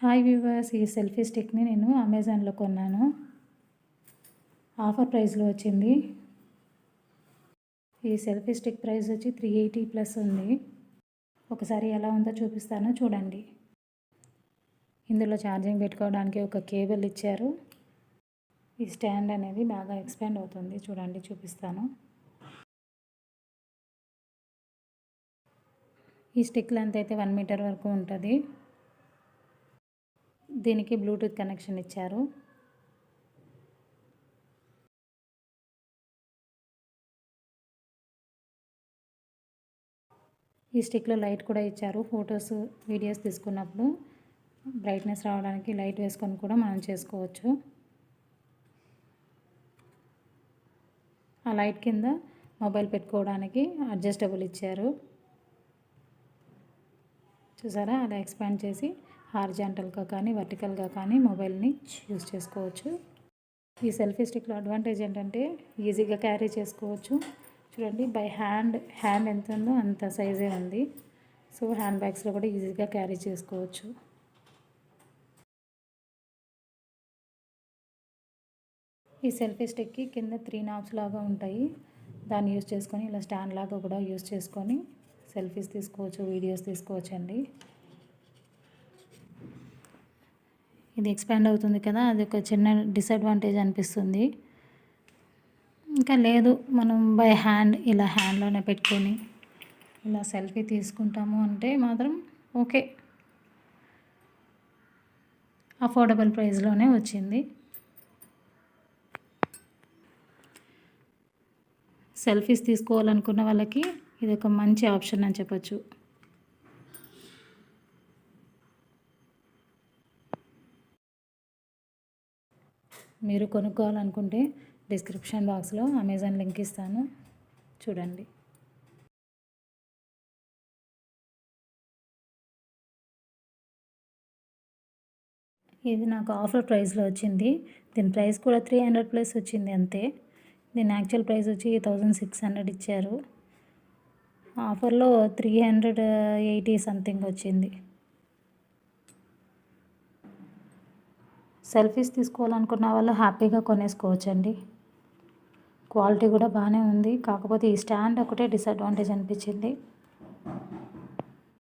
Hi viewers, ఈ selfie స్టిక్ని నేను అమెజాన్లో కొన్నాను. ఆఫర్ ప్రైస్లో వచ్చింది. ఈ సెల్ఫీ స్టిక్ ప్రైస్ వచ్చి 380 ప్లస్ ఉంది. ఒకసారి ఎలా ఉందో చూపిస్తాను, చూడండి. ఇందులో ఛార్జింగ్ పెట్టుకోవడానికి ఒక కేబుల్ ఇచ్చారు. ఈ స్టాండ్ అనేది బాగా ఎక్స్పాండ్ అవుతుంది, చూడండి చూపిస్తాను. ఈ స్టిక్ లెంత్ అయితే 1 మీటర్ వరకు ఉంటుంది. దీనికి బ్లూటూత్ కనెక్షన్ ఇచ్చారు. ఈ స్టిక్లో లైట్ కూడా ఇచ్చారు. ఫొటోస్ వీడియోస్ తీసుకున్నప్పుడు బ్రైట్నెస్ రావడానికి లైట్ వేసుకొని కూడా మనం చేసుకోవచ్చు. ఆ లైట్ కింద మొబైల్ పెట్టుకోవడానికి అడ్జస్టబుల్ ఇచ్చారు. చూసారా, అలా ఎక్స్పాండ్ చేసి హారిజాంటల్గా కానీ వర్టికల్గా కానీ మొబైల్ని యూజ్ చేసుకోవచ్చు. ఈ సెల్ఫీ స్టిక్లో అడ్వాంటేజ్ ఏంటంటే ఈజీగా క్యారీ చేసుకోవచ్చు. చూడండి, బై హ్యాండ్ ఎంత ఉందో అంత సైజే ఉంది. సో హ్యాండ్ బ్యాగ్స్లో కూడా ఈజీగా క్యారీ చేసుకోవచ్చు. ఈ సెల్ఫీ స్టిక్కి కింద 3 నాబ్స్ లాగా ఉంటాయి. దాన్ని యూజ్ చేసుకొని ఇలా స్టాండ్ లాగా కూడా యూజ్ చేసుకొని సెల్ఫీస్ తీసుకోవచ్చు, వీడియోస్ తీసుకోవచ్చు అండి. ఇది ఎక్స్పాండ్ అవుతుంది కదా, అది ఒక చిన్న డిసడ్వాంటేజ్ అనిపిస్తుంది. ఇంకా లేదు, మనం బై హ్యాండ్ ఇలా హ్యాండ్లోనే పెట్టుకొని ఇలా సెల్ఫీ తీసుకుంటాము అంటే మాత్రం ఓకే. అఫోర్డబుల్ ప్రైస్లోనే వచ్చింది. సెల్ఫీస్ తీసుకోవాలనుకున్న వాళ్ళకి ఇది ఒక మంచి ఆప్షన్ అని చెప్పొచ్చు. మీరు కొనుక్కోవాలనుకుంటే డిస్క్రిప్షన్ బాక్స్లో అమెజాన్ లింక్ ఇస్తాను, చూడండి. ఇది నాకు ఆఫర్ ప్రైస్లో వచ్చింది. దీని ప్రైస్ కూడా 300 ప్లస్ వచ్చింది అంతే. దీని యాక్చువల్ ప్రైస్ వచ్చి 1600 ఇచ్చారు. ఆఫర్లో 380 సంథింగ్ వచ్చింది. సెల్ఫీస్ తీసుకోవాలనుకున్న వాళ్ళు హ్యాపీగా కొనేసుకోవచ్చండి. క్వాలిటీ కూడా బాగానే ఉంది. కాకపోతే ఈ స్టాండ్ ఒకటే డిసడ్వాంటేజ్ అనిపించింది.